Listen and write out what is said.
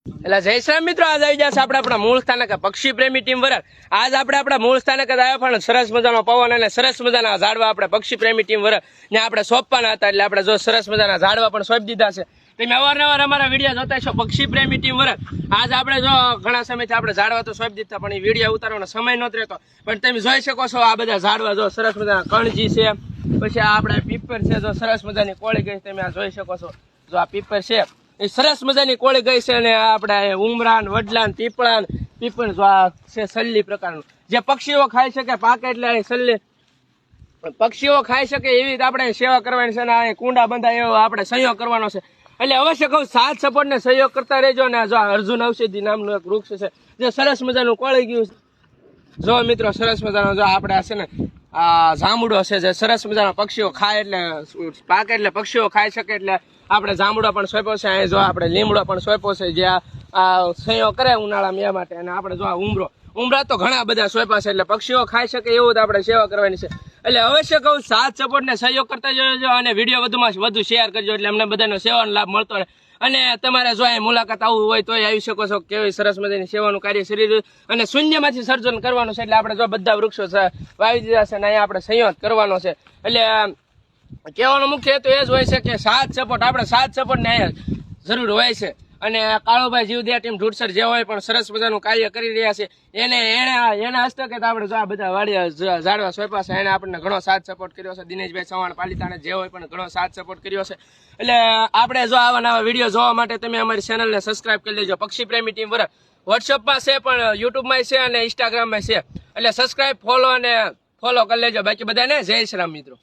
એટલે જય શ્રી રામ મિત્રો, આજ આવી જશે આપણા મૂળ સ્થાનક પક્ષી પ્રેમી ટીમ વરાળ. આજ આપણે આપણા મૂળ સ્થાનક આવ્યા પણ સરસ મજાનો પવન અને સરસ મજાના ઝાડવા આપણે પક્ષી પ્રેમી ટીમ વરાળ ને આપણે સોંપવાના હતા. એટલે આપણે જો સરસ મજાના ઝાડવા પણ સોંપી દીધા છે. તમે અવારનવાર અમારા વિડીયો જોતા છો પક્ષી પ્રેમી ટીમ વરાળ. આજ આપણે જો ઘણા સમયથી આપણે ઝાડવા તો સોંપી દીધા પણ એ વિડીયો ઉતારવાનો સમય નહોતો રહેતો. પણ તમે જોઈ શકો છો આ બધા ઝાડવા જો સરસ મજાના કણજી છે, પછી આ આપણે પીપર છે, જો સરસ મજાની કોળી ગઈ તમે આ જોઈ શકો છો. જો આ પીપર છે એ સરસ મજાની કોળી ગઈ છે. અને આપણે ઉમરાન વડલાન પીપળ જો આ છે સલ્લી પ્રકારનું જે પક્ષીઓ ખાઈ શકે, પાકે એટલે સલ્લી પક્ષીઓ ખાઈ શકે એવી આપણે સેવા કરવાની છે. અને કુંડા બંધાય એવો આપણે સહયોગ કરવાનો છે. એટલે અવશ્ય કહું સાથ સપોર્ટ ને સહયોગ કરતા રહેજો. ને જો અર્જુન ઔષધિ નામનું એક વૃક્ષ છે જે સરસ મજાનું કોળી ગયું છે. જો મિત્રો સરસ મજાનો જો આપણે છે ને આ જાંબુડો છે જે સરસ મજાના પક્ષીઓ ખાય એટલે પાકે એટલે પક્ષીઓ ખાઈ શકે. એટલે આપણે જાંબુડો પણ સોંપ્યો છે. અહીં જો આપણે લીમડો પણ સોંપ્યો છે જે આ સહયોગ કરે ઉનાળામાં એ માટે. અને આપણે જો આ ઉમરા તો ઘણા બધા સોંપ્યા છે એટલે પક્ષીઓ ખાઈ શકે એવું જ આપણે સેવા કરવાની છે. એટલે અવશ્ય કહું સાથ સપોર્ટ ને સહયોગ કરતા જજો અને વિડીયો વધુમાં વધુ શેર કરજો એટલે અમને બધાનો સેવાનો લાભ મળતો રહે. અને તમારે જો અહીં મુલાકાત આવવું હોય તો આવી શકો છો. કેવી સરસ મજાની સેવાનું કાર્ય શરીર અને શૂન્યમાંથી સર્જન કરવાનું છે. એટલે આપણે જો બધા વૃક્ષો વાવી દીધા છે અને અહીંયા આપણે સંયોગ કરવાનો છે. એટલે કહેવાનો મુખ્ય હેતુ એ જ હોય છે કે સાથ સપોર્ટ આપણે સાથ સપોર્ટ ને જરૂર હોય છે. અને કાળુભાઈ જીવદયા ટીમ ઢૂઢસર જે હોય પણ સરસ મજાનું કાર્ય કરી રહ્યા છે. એના હસ્તકે આપણે જો આ બધા વાડિયા ઝાડવા સોંપ્યા છે એને આપણને ઘણો સાથ સપોર્ટ કર્યો છે. દિનેશભાઈ ચૌહાણ પાલિતાણા જે હોય પણ ઘણો સાથ સપોર્ટ કર્યો છે. એટલે આપણે જો આવા નવા વિડીયો જોવા માટે તમે અમારી ચેનલને સબસ્ક્રાઇબ કરી લેજો. પક્ષી પ્રેમી ટીમ વરાળ વોટ્સઅપમાં છે પણ યુટ્યુબમાં છે અને ઇન્સ્ટાગ્રામમાં છે. એટલે સબસ્ક્રાઇબ ફોલો કરી લેજો. બાકી બધાને જય શ્રી રામ મિત્રો.